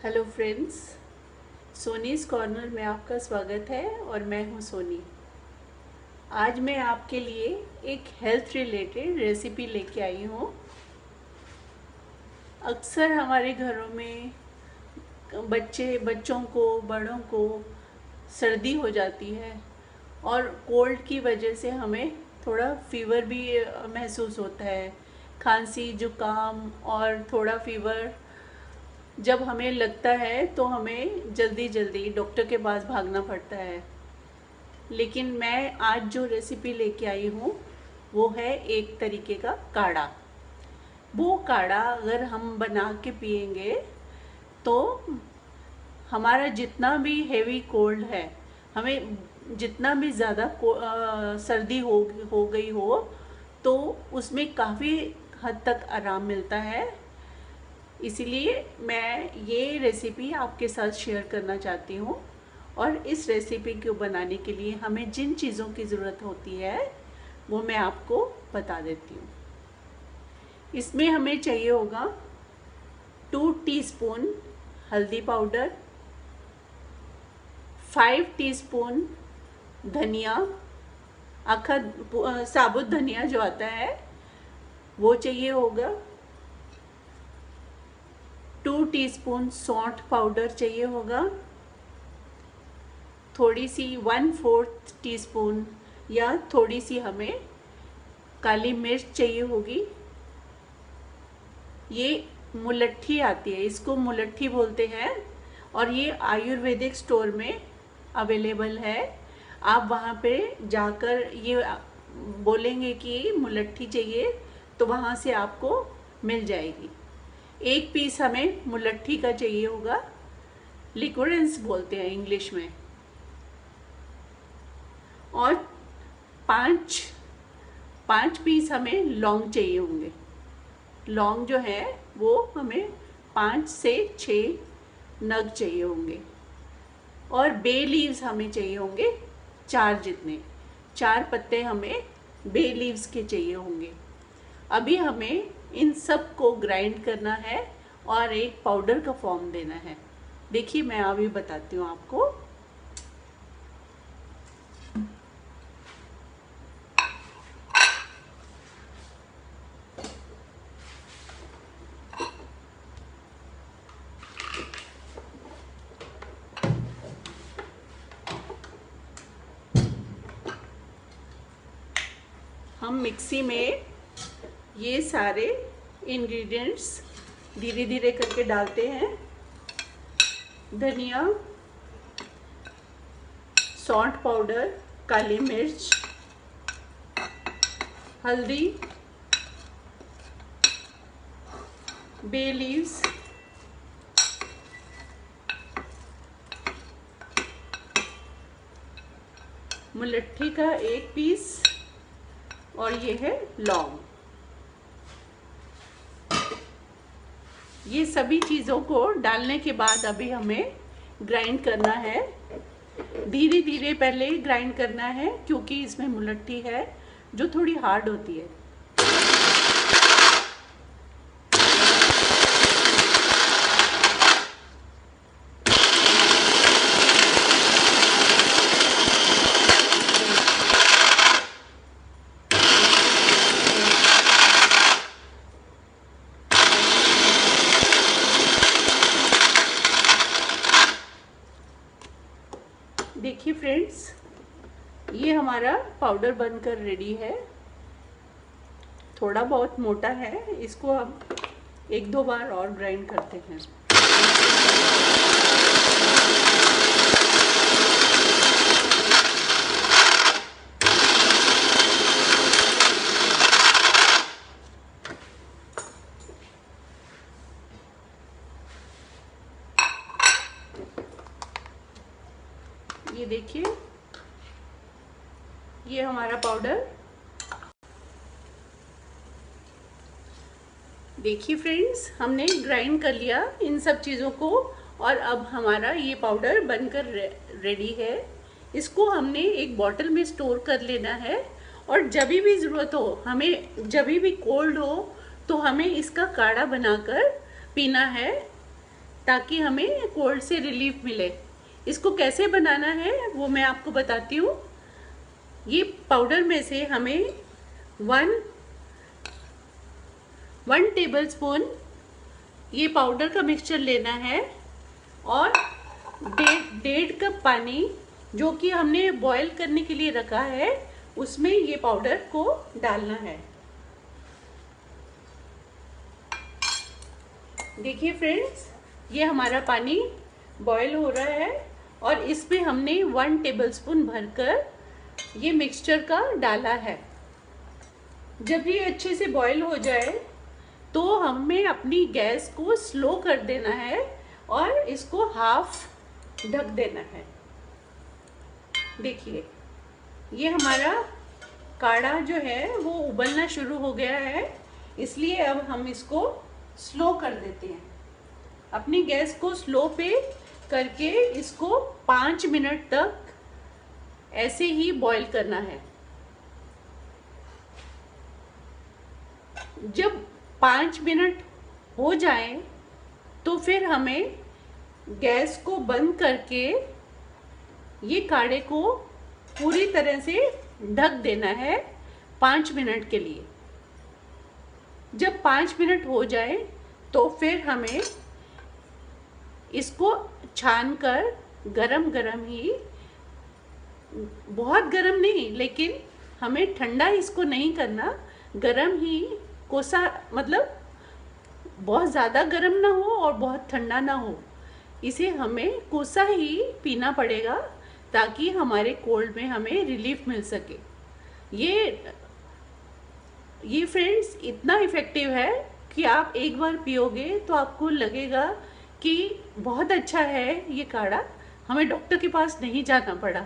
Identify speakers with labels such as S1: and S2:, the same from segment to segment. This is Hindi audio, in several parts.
S1: हेलो फ्रेंड्स, सोनीज कॉर्नर में आपका स्वागत है और मैं हूं सोनी। आज मैं आपके लिए एक हेल्थ रिलेटेड रेसिपी लेके आई हूं। अक्सर हमारे घरों में बच्चों को, बड़ों को सर्दी हो जाती है और कोल्ड की वजह से हमें थोड़ा फीवर भी महसूस होता है। खांसी, जुकाम और थोड़ा फीवर जब हमें लगता है तो हमें जल्दी जल्दी डॉक्टर के पास भागना पड़ता है। लेकिन मैं आज जो रेसिपी लेके आई हूँ वो है एक तरीके का काढ़ा। वो काढ़ा अगर हम बना के पिएंगे तो हमारा जितना भी हेवी कोल्ड है, हमें जितना भी ज़्यादा सर्दी हो गई हो तो उसमें काफ़ी हद तक आराम मिलता है। इसीलिए मैं ये रेसिपी आपके साथ शेयर करना चाहती हूँ। और इस रेसिपी को बनाने के लिए हमें जिन चीज़ों की ज़रूरत होती है वो मैं आपको बता देती हूँ। इसमें हमें चाहिए होगा 2 टीस्पून हल्दी पाउडर, 5 टीस्पून धनिया, साबुत धनिया जो आता है वो चाहिए होगा, 2 टीस्पून सौंठ पाउडर चाहिए होगा, थोड़ी सी 1/4 टीस्पून या थोड़ी सी हमें काली मिर्च चाहिए होगी। ये मुलट्ठी आती है, इसको मुलट्ठी बोलते हैं और ये आयुर्वेदिक स्टोर में अवेलेबल है। आप वहाँ पे जाकर ये बोलेंगे कि मुलट्ठी चाहिए तो वहाँ से आपको मिल जाएगी। एक पीस हमें मुलट्ठी का चाहिए होगा, लिक्विडेंस बोलते हैं इंग्लिश में। और पाँच पीस हमें लौंग चाहिए होंगे। लौंग जो है वो हमें 5 से 6 नग चाहिए होंगे। और बे लीव्स हमें चाहिए होंगे 4 जितने, 4 पत्ते हमें बे लीव्स के चाहिए होंगे। अभी हमें इन सब को ग्राइंड करना है और एक पाउडर का फॉर्म देना है। देखिए मैं अभी बताती हूँ आपको। हम मिक्सी में ये सारे इंग्रेडिएंट्स धीरे धीरे करके डालते हैं। धनिया, सौंठ पाउडर, काली मिर्च, हल्दी, बे लीव्स, मुलट्ठी का एक पीस और ये है लौंग। ये सभी चीज़ों को डालने के बाद अभी हमें ग्राइंड करना है। धीरे धीरे पहले ग्राइंड करना है क्योंकि इसमें मुलट्ठी है जो थोड़ी हार्ड होती है। देखिए फ्रेंड्स, ये हमारा पाउडर बनकर रेडी है। थोड़ा बहुत मोटा है, इसको हम 1-2 बार और ग्राइंड करते हैं। ये देखिए, ये हमारा पाउडर। देखिए फ्रेंड्स, हमने ग्राइंड कर लिया इन सब चीज़ों को और अब हमारा ये पाउडर बनकर रेडी है। इसको हमने एक बॉटल में स्टोर कर लेना है और जब भी ज़रूरत हो, हमें जब भी कोल्ड हो तो हमें इसका काढ़ा बनाकर पीना है। ताकि हमें कोल्ड से रिलीफ मिले। इसको कैसे बनाना है वो मैं आपको बताती हूँ। ये पाउडर में से हमें वन टेबलस्पून ये पाउडर का मिक्सचर लेना है और 1.5 कप पानी जो कि हमने बॉईल करने के लिए रखा है उसमें ये पाउडर को डालना है। देखिए फ्रेंड्स, ये हमारा पानी बॉईल हो रहा है और इसमें हमने 1 टेबलस्पून भरकर ये मिक्सचर का डाला है। जब ये अच्छे से बॉईल हो जाए तो हमें अपनी गैस को स्लो कर देना है और इसको हाफ ढक देना है। देखिए, ये हमारा काढ़ा जो है वो उबलना शुरू हो गया है, इसलिए अब हम इसको स्लो कर देते हैं। अपनी गैस को स्लो पे करके इसको 5 मिनट तक ऐसे ही बॉईल करना है। जब 5 मिनट हो जाए तो फिर हमें गैस को बंद करके ये काढ़े को पूरी तरह से ढक देना है 5 मिनट के लिए। जब 5 मिनट हो जाए तो फिर हमें इसको छान कर गरम गरम ही, बहुत गरम नहीं लेकिन हमें ठंडा इसको नहीं करना, गरम ही कोसा, मतलब बहुत ज़्यादा गरम ना हो और बहुत ठंडा ना हो, इसे हमें कोसा ही पीना पड़ेगा ताकि हमारे कोल्ड में हमें रिलीफ मिल सके। ये फ्रेंड्स इतना इफ़ेक्टिव है कि आप एक बार पियोगे तो आपको लगेगा कि बहुत अच्छा है ये काढ़ा, हमें डॉक्टर के पास नहीं जाना पड़ा।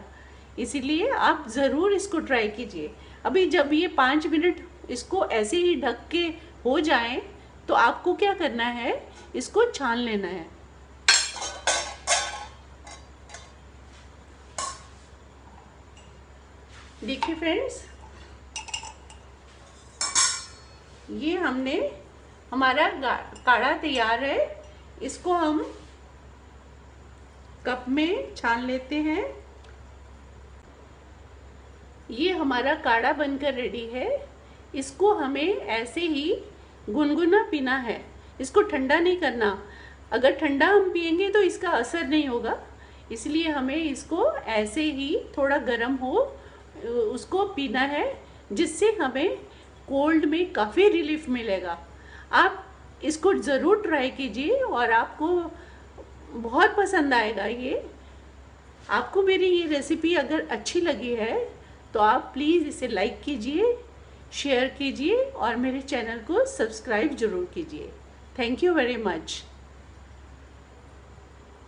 S1: इसीलिए आप ज़रूर इसको ट्राई कीजिए। अभी जब ये 5 मिनट इसको ऐसे ही ढक के हो जाएं तो आपको क्या करना है, इसको छान लेना है। देखिए फ्रेंड्स, ये हमारा काढ़ा तैयार है। इसको हम कप में छान लेते हैं। ये हमारा काढ़ा बनकर रेडी है। इसको हमें ऐसे ही गुनगुना पीना है, इसको ठंडा नहीं करना। अगर ठंडा हम पिएंगे तो इसका असर नहीं होगा, इसलिए हमें इसको ऐसे ही थोड़ा गर्म हो उसको पीना है, जिससे हमें कोल्ड में काफ़ी रिलीफ मिलेगा। आप इसको ज़रूर ट्राई कीजिए और आपको बहुत पसंद आएगा। ये आपको मेरी ये रेसिपी अगर अच्छी लगी है तो आप प्लीज़ इसे लाइक कीजिए, शेयर कीजिए और मेरे चैनल को सब्सक्राइब ज़रूर कीजिए। Thank you very much.